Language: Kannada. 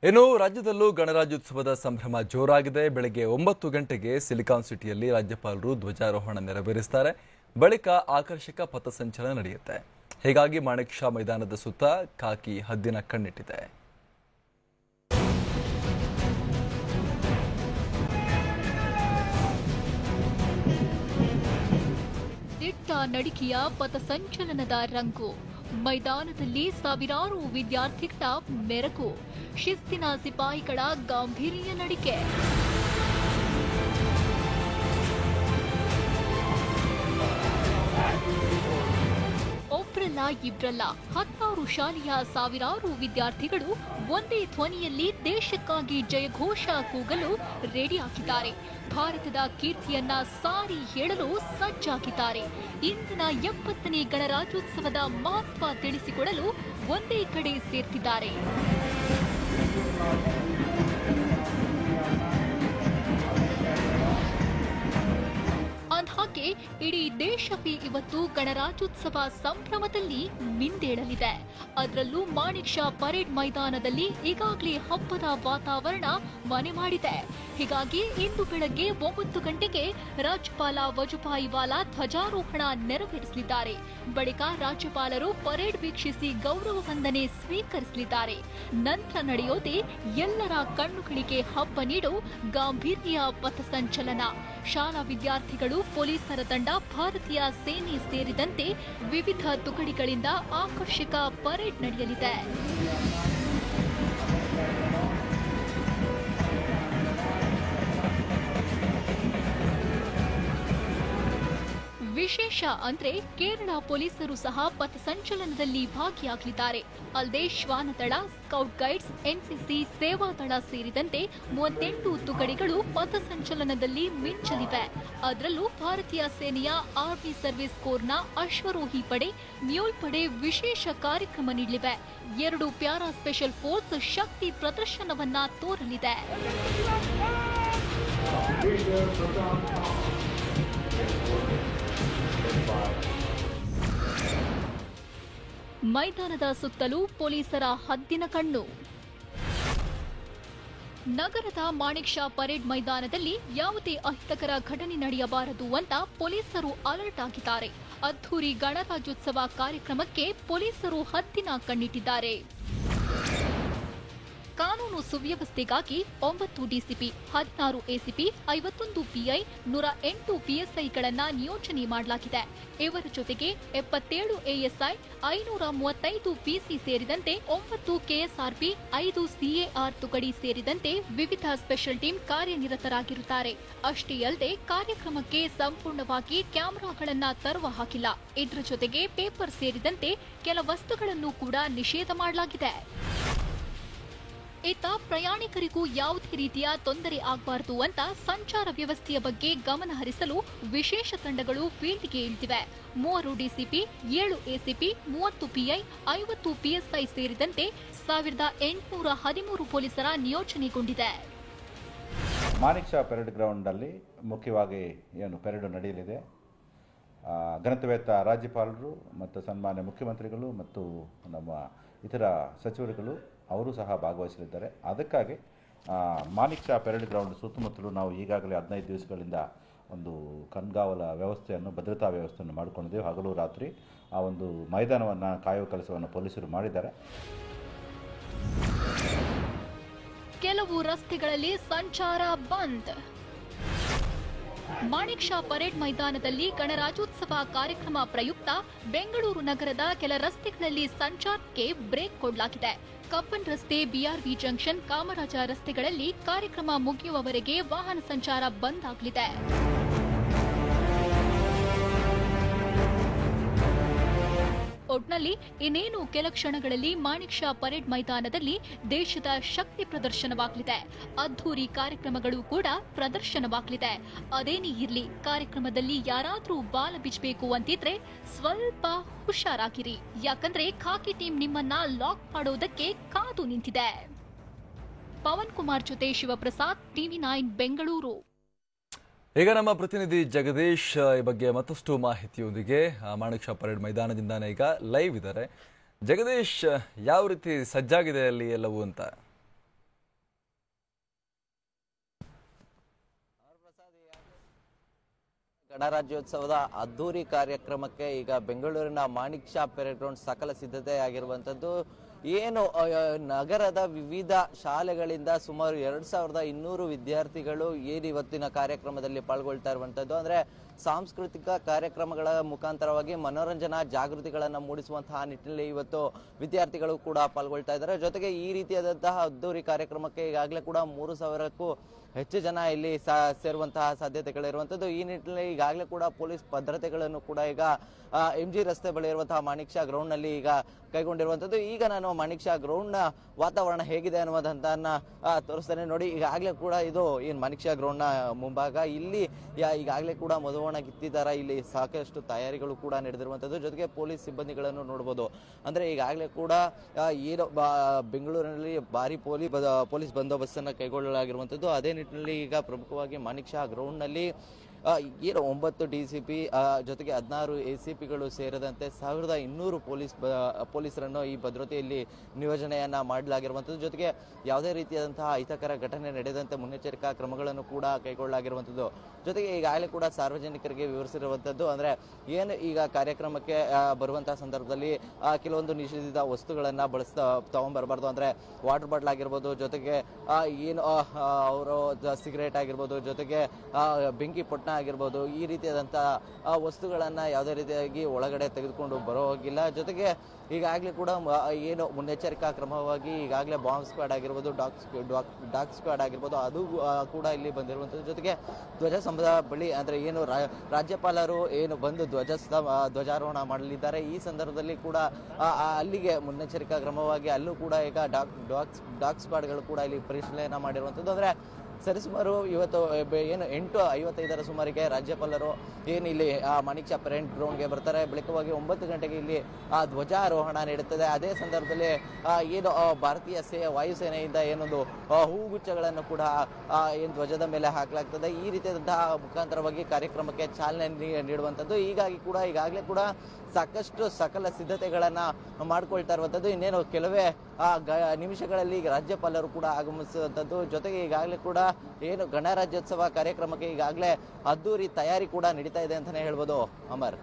ಇನ್ನು ರಾಜ್ಯದಲ್ಲೂ ಗಣರಾಜ್ಯೋತ್ಸವದ ಸಂಭ್ರಮ ಜೋರಾಗಿದೆ. ಬೆಳಗ್ಗೆ 9 ಗಂಟೆಗೆ ಸಿಲಿಕಾನ್ ಸಿಟಿಯಲ್ಲಿ ರಾಜ್ಯಪಾಲರು ಧ್ವಜಾರೋಹಣ ನೆರವೇರಿಸುತ್ತಾರೆ. ಬಳಿಕ ಆಕರ್ಷಕ ಪಥಸಂಚಲನ ನಡೆಯುತ್ತೆ. ಹೀಗಾಗಿ ಮಾಣಿಕ್ ಷಾ ಮೈದಾನದ ಸುತ್ತ ಖಾಕಿ ಹದ್ದಿನ ಕಣ್ಣಿಟ್ಟಿದೆ. ದಿಟ್ಟ ನಡಿಗೆಯ ಪಥಸಂಚಲನದ ರಂಗು, ಮೈದಾನದಲ್ಲಿ ಸಾವಿರಾರು ವಿದ್ಯಾರ್ಥಿಗಳ ಮೆರಗು, ಶಿಸ್ತಿನ ಸಿಪಾಯಿಗಳ ಗಾಂಭೀರ್ಯ ನಡಿಗೆ. ಒಬ್ರಲ್ಲ ಇಬ್ರಲ್ಲ, 16 ಶಾಲೆಯ ಸಾವಿರಾರು ವಿದ್ಯಾರ್ಥಿಗಳು ಒಂದೇ ಧ್ವನಿಯಲ್ಲಿ ದೇಶಕ್ಕಾಗಿ ಜಯಘೋಷ ಕೂಗಲು ರೆಡಿಯಾಗಿದ್ದಾರೆ. ಭಾರತದ ಕೀರ್ತಿಯನ್ನ ಸಾರಿ ಹೇಳಲು ಸಜ್ಜಾಗಿದ್ದಾರೆ. ಇಂದಿನ 70ನೇ ಗಣರಾಜ್ಯೋತ್ಸವದ ಮಹತ್ವ ತಿಳಿಸಿಕೊಡಲು ಒಂದೇ ಕಡೆ ಸೇರ್ತಿದ್ದಾರೆ. ಅಂದ್ಹಾಗೆ ಇಡೀ ದೇಶವೇ ಇವತ್ತು ಗಣರಾಜ್ಯೋತ್ಸವ ಸಂಭ್ರಮದಲ್ಲಿ ಮಿಂದೇಳಲಿದೆ. ಅದರಲ್ಲೂ ಮಾಣಿಕ್ ಷಾ ಪರೇಡ್ ಮೈದಾನದಲ್ಲಿ ಈಗಾಗಲೇ ಹಬ್ಬದ ವಾತಾವರಣ ಮನೆ ಮಾಡಿದೆ. ಹೀಗಾಗಿ ಇಂದು ಬೆಳಗ್ಗೆ 9 ಗಂಟೆಗೆ ರಾಜ್ಯಪಾಲ ವಜುಭಾಯಿ ವಾಲಾ ಧ್ವಜಾರೋಹಣ ನೆರವೇರಿಸಲಿದ್ದಾರೆ. ಬಳಿಕ ರಾಜ್ಯಪಾಲರು ಪರೇಡ್ ವೀಕ್ಷಿಸಿ ಗೌರವ ವಂದನೆ ಸ್ವೀಕರಿಸಲಿದ್ದಾರೆ. ನಂತರ ನಡೆಯೋದೇ ಎಲ್ಲರ ಕಣ್ಣುಗಳಿಗೆ ಹಬ್ಬ ನೀಡೋ ಗಾಂಭೀರ್ಯ ಪಥಸಂಚಲನ. ಶಾಲಾ ವಿದ್ಯಾರ್ಥಿಗಳು, ಪೊಲೀಸರ ತಂಡ, ಭಾರತೀಯ ಸೇನೆ ಸೇರಿದಂತೆ ವಿವಿಧ ತುಕಡಿಗಳಿಂದ ಆಕರ್ಷಕ ಪರೇಡ್ ನಡೆಯಲಿದೆ. ವಿಶೇಷ ಅಂದ್ರೆ ಕೇರಳ ಪೊಲೀಸರು ಸಹ ಪಥಸಂಚಲನದಲ್ಲಿ ಭಾಗಿಯಾಗಲಿದ್ದಾರೆ. ಅಲ್ಲದೆ ಶ್ವಾನದಳ, ಸ್ಕೌಟ್ ಗೈಡ್ಸ್, ಎನ್ಸಿಸಿ, ಸೇವಾದಳ ಸೇರಿದಂತೆ 38 ತುಕಡಿಗಳು ಪಥಸಂಚಲನದಲ್ಲಿ ಮಿಂಚಲಿವೆ. ಅದರಲ್ಲೂ ಭಾರತೀಯ ಸೇನೆಯ ಆರ್ಮಿ ಸರ್ವಿಸ್ ಕೋರ್ನ ಅಶ್ವರೋಹಿ ಪಡೆ, ಮ್ಯೂಲ್ ಪಡೆ ವಿಶೇಷ ಕಾರ್ಯಕ್ರಮ ನೀಡಲಿವೆ. 2 ಪ್ಯಾರಾ ಸ್ಪೆಷಲ್ ಫೋರ್ಸ್ ಶಕ್ತಿ ಪ್ರದರ್ಶನವನ್ನ ತೋರಲಿದೆ. ಮೈದಾನದ ಸುತ್ತಲೂ ಪೊಲೀಸರ ಹದ್ದಿನ ಕಣ್ಣು. ನಗರದ ಮಾಣಿಕ್ ಷಾ ಪರೇಡ್ ಮೈದಾನದಲ್ಲಿ ಯಾವುದೇ ಅಹಿತಕರ ಘಟನೆ ನಡೆಯಬಾರದು ಅಂತ ಪೊಲೀಸರು ಅಲರ್ಟ್ ಆಗಿದ್ದಾರೆ. ಅದ್ಧೂರಿ ಗಣರಾಜ್ಯೋತ್ಸವ ಕಾರ್ಯಕ್ರಮಕ್ಕೆ ಪೊಲೀಸರು ಹದ್ದಿನ ಕಣ್ಣಿಟ್ಟಿದ್ದಾರೆ. ಕಾನೂನು ಸುವ್ಯವಸ್ಥೆಗಾಗಿ 9 ಡಿಸಿಪಿ, 16 ಎಸಿಪಿ, 51 ಪಿಐ, 108 ಪಿಎಸ್ಐಗಳನ್ನ ನಿಯೋಜನೆ ಮಾಡಲಾಗಿದೆ. ಇವರ ಜೊತೆಗೆ 77 ಎಎಸ್ಐ, 535 ಪಿಸಿ ಸೇರಿದಂತೆ 9 ಕೆಎಸ್ಆರ್ಪಿ, 5 ಸಿಎಆರ್ ತುಕಡಿ ಸೇರಿದಂತೆ ವಿವಿಧ ಸ್ಪೆಷಲ್ ಟೀಮ್ ಕಾರ್ಯನಿರತರಾಗಿರುತ್ತಾರೆ. ಅಷ್ಟೇ ಅಲ್ಲದೆ ಕಾರ್ಯಕ್ರಮಕ್ಕೆ ಸಂಪೂರ್ಣವಾಗಿ ಕ್ಯಾಮೆರಾಗಳನ್ನ ತರುವ ಹಾಕಿಲ್ಲ. ಇದರ ಜೊತೆಗೆ ಪೇಪರ್ ಸೇರಿದಂತೆ ಕೆಲ ವಸ್ತುಗಳನ್ನು ಕೂಡ ನಿಷೇಧ ಮಾಡಲಾಗಿದೆ. ಇತ್ತ ಪ್ರಯಾಣಿಕರಿಗೂ ಯಾವುದೇ ರೀತಿಯ ತೊಂದರೆ ಆಗಬಾರದು ಅಂತ ಸಂಚಾರ ವ್ಯವಸ್ಥೆಯ ಬಗ್ಗೆ ಗಮನ ಹರಿಸಲು ವಿಶೇಷ ತಂಡಗಳು ಫೀಲ್ಡ್ಗೆ ಇಳಿದಿವೆ. 3 ಡಿಸಿಪಿ, 7 ಎಸಿಪಿ, 30 ಪಿಐ, 50 ಪಿಎಸ್ಐ ಸೇರಿದಂತೆ 1813 ಪೊಲೀಸರ ನಿಯೋಜನೆಗೊಂಡಿದೆ. ಮಾಣಿಕ್ ಷಾ ಪರೇಡ್ ಗ್ರೌಂಡ್ ಅಲ್ಲಿ ಮುಖ್ಯವಾಗಿ ಪರೇಡ್ ನಡೆಯಲಿದೆ. ಘನತೆವೆತ್ತ ರಾಜ್ಯಪಾಲರು ಮತ್ತು ಸನ್ಮಾನ್ಯ ಮುಖ್ಯಮಂತ್ರಿಗಳು ಮತ್ತು ನಮ್ಮ ಇತರ ಸಚಿವರುಗಳು ಅವರು ಸಹ ಭಾಗವಹಿಸಲಿದ್ದಾರೆ. ಅದಕ್ಕಾಗಿ ಮಾಣಿಕ್ ಷಾ ಪರೇಡ್ ಗ್ರೌಂಡ್ ಸುತ್ತಮುತ್ತಲೂ ನಾವು ಈಗಾಗಲೇ 15 ದಿವಸಗಳಿಂದ ಒಂದು ಕಣ್ಗಾವಲ ವ್ಯವಸ್ಥೆಯನ್ನು, ಭದ್ರತಾ ವ್ಯವಸ್ಥೆಯನ್ನು ಮಾಡಿಕೊಂಡಿದ್ದೇವೆ. ಹಗಲು ರಾತ್ರಿ ಆ ಒಂದು ಮೈದಾನವನ್ನು ಕಾಯುವ ಕೆಲಸವನ್ನು ಪೊಲೀಸರು ಮಾಡಿದ್ದಾರೆ. ಕೆಲವು ರಸ್ತೆಗಳಲ್ಲಿ ಸಂಚಾರ ಬಂದ್. ಮಾಣಿಕ್ ಷಾ ಪರೇಡ್ ಮೈದಾನದಲ್ಲಿ ಗಣರಾಜ್ಯೋತ್ಸವ ಕಾರ್ಯಕ್ರಮ ಪ್ರಯುಕ್ತ ಬೆಂಗಳೂರು ನಗರದ ಕೆಲ ರಸ್ತೆಗಳಲ್ಲಿ ಸಂಚಾರಕ್ಕೆ ಬ್ರೇಕ್ ಕೊಡಲಾಗಿದೆ. ಕಬ್ಬನ್ ರಸ್ತೆ, ಬಿಆರ್ವಿ ಜಂಕ್ಷನ್, ಕಾಮರಾಜ ರಸ್ತೆಗಳಲ್ಲಿ ಕಾರ್ಯಕ್ರಮ ಮುಗಿಯುವವರೆಗೆ ವಾಹನ ಸಂಚಾರ ಬಂದ್ ಆಗಲಿದೆ. ಒಟ್ನಲ್ಲಿ ಇನ್ನೇನು ಕೆಲ ಕ್ಷಣಗಳಲ್ಲಿ ಮಾಣಿಕ್ ಷಾ ಪರೇಡ್ ಮೈದಾನದಲ್ಲಿ ದೇಶದ ಶಕ್ತಿ ಪ್ರದರ್ಶನವಾಗಲಿದೆ. ಅದ್ಧೂರಿ ಕಾರ್ಯಕ್ರಮಗಳು ಕೂಡ ಪ್ರದರ್ಶನವಾಗಲಿದೆ. ಅದೇನೇ ಇರ್ಲಿ, ಕಾರ್ಯಕ್ರಮದಲ್ಲಿ ಯಾರಾದ್ರೂ ಬಾಲ ಬಿಚ್ಚಬೇಕು ಅಂತಿದ್ರೆ ಸ್ವಲ್ಪ ಹುಷಾರಾಗಿರಿ. ಯಾಕಂದ್ರೆ ಖಾಕಿ ಟೀಮ್ ನಿಮ್ಮನ್ನ ಲಾಕ್ ಮಾಡೋದಕ್ಕೆ ಕಾದು ನಿಂತಿದೆ. ಪವನ್ ಕುಮಾರ್ ಜೊತೆ ಶಿವಪ್ರಸಾದ್, ಟಿವಿ9 ಬೆಂಗಳೂರು. ಈಗ ನಮ್ಮ ಪ್ರತಿನಿಧಿ ಜಗದೀಶ್ ಈ ಬಗ್ಗೆ ಮತ್ತಷ್ಟು ಮಾಹಿತಿಯೊಂದಿಗೆ ಮಾಣಿಕ್ ಷಾ ಪರೇಡ್ ಮೈದಾನದಿಂದಾನೇ ಈಗ ಲೈವ್ ಇದ್ದಾರೆ. ಜಗದೀಶ್, ಯಾವ ರೀತಿ ಸಜ್ಜಾಗಿದೆ ಅಲ್ಲಿ ಎಲ್ಲವೂ ಅಂತ? ಗಣರಾಜ್ಯೋತ್ಸವದ ಅದ್ದೂರಿ ಕಾರ್ಯಕ್ರಮಕ್ಕೆ ಈಗ ಬೆಂಗಳೂರಿನ ಮಾಣಿಕ್ ಷಾ ಪೆರೇಡ್ ಗ್ರೌಂಡ್ ಸಕಲ ಸಿದ್ಧತೆ ಆಗಿರುವಂತದ್ದು. ಏನು ನಗರದ ವಿವಿಧ ಶಾಲೆಗಳಿಂದ ಸುಮಾರು 2200 ವಿದ್ಯಾರ್ಥಿಗಳು ಏನು ಇವತ್ತಿನ ಕಾರ್ಯಕ್ರಮದಲ್ಲಿ ಪಾಲ್ಗೊಳ್ತಾ ಇರುವಂತದ್ದು. ಅಂದ್ರೆ ಸಾಂಸ್ಕೃತಿಕ ಕಾರ್ಯಕ್ರಮಗಳ ಮುಖಾಂತರವಾಗಿ ಮನೋರಂಜನಾ ಜಾಗೃತಿಗಳನ್ನ ಮೂಡಿಸುವಂತಹ ನಿಟ್ಟಿನಲ್ಲಿ ಇವತ್ತು ವಿದ್ಯಾರ್ಥಿಗಳು ಕೂಡ ಪಾಲ್ಗೊಳ್ತಾ ಇದ್ದಾರೆ. ಜೊತೆಗೆ ಈ ರೀತಿಯಾದಂತಹ ಅದ್ದೂರಿ ಕಾರ್ಯಕ್ರಮಕ್ಕೆ ಈಗಾಗಲೇ ಕೂಡ 3000ಕ್ಕೂ ಹೆಚ್ಚು ಜನ ಇಲ್ಲಿ ಸೇರುವಂತಹ ಸಾಧ್ಯತೆಗಳಿರುವಂತದ್ದು. ಈ ನಿಟ್ಟಿನಲ್ಲಿ ಈಗಾಗಲೇ ಕೂಡ ಪೊಲೀಸ್ ಭದ್ರತೆಗಳನ್ನು ಕೂಡ ಈಗ MG ರಸ್ತೆ ಬಳಿ ಇರುವಂತಹ ಮಾಣಿಕ್ ಷಾ ಗ್ರೌಂಡ್ ನಲ್ಲಿ ಈಗ ಕೈಗೊಂಡಿರುವಂತದ್ದು. ಈಗ ನಾನು ಮಾಣಿಕ್ ಷಾ ಗ್ರೌಂಡ್ ನ ವಾತಾವರಣ ಹೇಗಿದೆ ಅನ್ನುವುದಂತನ್ನ ತೋರಿಸ್ತೇನೆ ನೋಡಿ. ಈಗಾಗಲೇ ಕೂಡ ಇದು ಏನ್ ಮಾಣಿಕ್ ಷಾ ಗ್ರೌಂಡ್ ನ ಮುಂಭಾಗ, ಇಲ್ಲಿ ಈಗಾಗಲೇ ಕೂಡ ಮಧುವಣ ಕಿತ್ತಿದ್ದಾರೆ. ಇಲ್ಲಿ ಸಾಕಷ್ಟು ತಯಾರಿಗಳು ಕೂಡ ನಡೆದಿರುವಂತದ್ದು. ಜೊತೆಗೆ ಪೊಲೀಸ್ ಸಿಬ್ಬಂದಿಗಳನ್ನು ನೋಡಬಹುದು. ಅಂದ್ರೆ ಈಗಾಗಲೇ ಕೂಡ ಏನು ಬೆಂಗಳೂರಿನಲ್ಲಿ ಭಾರಿ ಪೊಲೀಸ್ ಬಂದೋಬಸ್ತ್ ಅನ್ನ ಕೈಗೊಳ್ಳಲಾಗಿರುವಂತದ್ದು. ಅದೇ ನಿಟ್ಟಿನಲ್ಲಿ ಈಗ ಪ್ರಮುಖವಾಗಿ ಮಾಣಿಕ್ ಷಾ ಗ್ರೌಂಡ್ ನಲ್ಲಿ ಏನು 9 DCP ಜೊತೆಗೆ 16 ACPಗಳು ಸೇರಿದಂತೆ 1200 ಪೊಲೀಸರನ್ನು ಈ ಭದ್ರತೆಯಲ್ಲಿ ನಿಯೋಜನೆಯನ್ನ ಮಾಡಲಾಗಿರುವಂತದ್ದು. ಜೊತೆಗೆ ಯಾವುದೇ ರೀತಿಯಾದಂತಹ ಅಹಿತಕರ ಘಟನೆ ನಡೆದಂತೆ ಮುನ್ನೆಚ್ಚರಿಕಾ ಕ್ರಮಗಳನ್ನು ಕೂಡ ಕೈಗೊಳ್ಳಲಾಗಿರುವಂತದ್ದು. ಜೊತೆಗೆ ಈಗಾಗಲೇ ಕೂಡ ಸಾರ್ವಜನಿಕರಿಗೆ ವಿವರಿಸಿರುವಂತದ್ದು. ಅಂದ್ರೆ ಏನು ಈಗ ಕಾರ್ಯಕ್ರಮಕ್ಕೆ ಬರುವಂತಹ ಸಂದರ್ಭದಲ್ಲಿ ಕೆಲವೊಂದು ನಿಷೇಧಿತ ವಸ್ತುಗಳನ್ನ ತಗೊಂಡ್ಬರಬಾರ್ದು. ಅಂದ್ರೆ ವಾಟರ್ ಬಾಟಲ್ ಆಗಿರ್ಬೋದು, ಜೊತೆಗೆ ಏನು ಅವರು ಸಿಗರೇಟ್ ಆಗಿರ್ಬೋದು, ಜೊತೆಗೆ ಬೆಂಕಿ ಪೊಟ್ಟ ಆಗಿರ್ಬೋದು, ಈ ರೀತಿಯಾದಂತಹ ವಸ್ತುಗಳನ್ನ ಯಾವುದೇ ರೀತಿಯಾಗಿ ಒಳಗಡೆ ತೆಗೆದುಕೊಂಡು ಬರೋ ಹೋಗಿಲ್ಲ. ಜೊತೆಗೆ ಈಗಾಗಲೇ ಕೂಡ ಏನು ಮುನ್ನೆಚ್ಚರಿಕಾ ಕ್ರಮವಾಗಿ ಈಗಾಗಲೇ ಬಾಂಬ್ ಸ್ಕ್ವಾಡ್ ಆಗಿರ್ಬೋದು, ಡಾಗ್ ಸ್ಕ್ವಾಡ್ ಆಗಿರ್ಬೋದು, ಅದು ಕೂಡ ಇಲ್ಲಿ ಬಂದಿರುವಂತದ್ದು. ಜೊತೆಗೆ ಧ್ವಜಸ್ತಂಭದ ಬಳಿ ಅಂದ್ರೆ ಏನು ರಾಜ್ಯಪಾಲರು ಏನು ಬಂದು ಧ್ವಜಾರೋಹಣ ಮಾಡಲಿದ್ದಾರೆ. ಈ ಸಂದರ್ಭದಲ್ಲಿ ಕೂಡ ಅಲ್ಲಿಗೆ ಮುನ್ನೆಚ್ಚರಿಕಾ ಕ್ರಮವಾಗಿ ಅಲ್ಲೂ ಕೂಡ ಈಗ ಡಾಗ್ ಸ್ಕ್ವಾಡ್ಗಳು ಕೂಡ ಇಲ್ಲಿ ಪರಿಶೀಲನೆ ಮಾಡಿರುವಂತದ್ದು. ಅಂದ್ರೆ ಸರಿಸುಮಾರು ಇವತ್ತು ಏನು 8:55 ಸುಮಾರಿಗೆ ರಾಜ್ಯಪಾಲರು ಏನು ಇಲ್ಲಿ ಮಾಣಿಕ್ ಷಾ ಪೆರೇಡ್ ಗ್ರೌಂಡ್ಗೆ ಬರ್ತಾರೆ. ಬೆಳಕವಾಗಿ 9 ಗಂಟೆಗೆ ಇಲ್ಲಿ ಧ್ವಜಾರೋಹಣ ನಡೆಯುತ್ತದೆ. ಅದೇ ಸಂದರ್ಭದಲ್ಲಿ ಏನು ಭಾರತೀಯ ವಾಯುಸೇನೆಯಿಂದ ಏನೊಂದು ಹೂಗುಚ್ಛಗಳನ್ನು ಕೂಡ ಏನು ಧ್ವಜದ ಮೇಲೆ ಹಾಕಲಾಗ್ತದೆ. ಈ ರೀತಿಯಾದಂತಹ ಮುಖಾಂತರವಾಗಿ ಕಾರ್ಯಕ್ರಮಕ್ಕೆ ಚಾಲನೆ ನೀಡುವಂಥದ್ದು. ಹೀಗಾಗಿ ಕೂಡ ಈಗಾಗಲೇ ಕೂಡ ಸಾಕಷ್ಟು ಸಕಲ ಸಿದ್ಧತೆಗಳನ್ನ ಮಾಡ್ಕೊಳ್ತಾ ಇರುವಂತದ್ದು. ಇನ್ನೇನು ಕೆಲವೇ ನಿಮಿಷಗಳಲ್ಲಿ ರಾಜ್ಯಪಾಲರು ಕೂಡ ಆಗಮಿಸುವಂತದ್ದು. ಜೊತೆಗೆ ಈಗಾಗಲೇ ಕೂಡ ಏನು ಗಣರಾಜ್ಯೋತ್ಸವ ಕಾರ್ಯಕ್ರಮಕ್ಕೆ ಈಗಾಗಲೇ ಅದ್ದೂರಿ ತಯಾರಿ ಕೂಡ ನಡೀತಾ ಇದೆ ಅಂತಾನೆ ಹೇಳ್ಬೋದು. ಅಮರ್.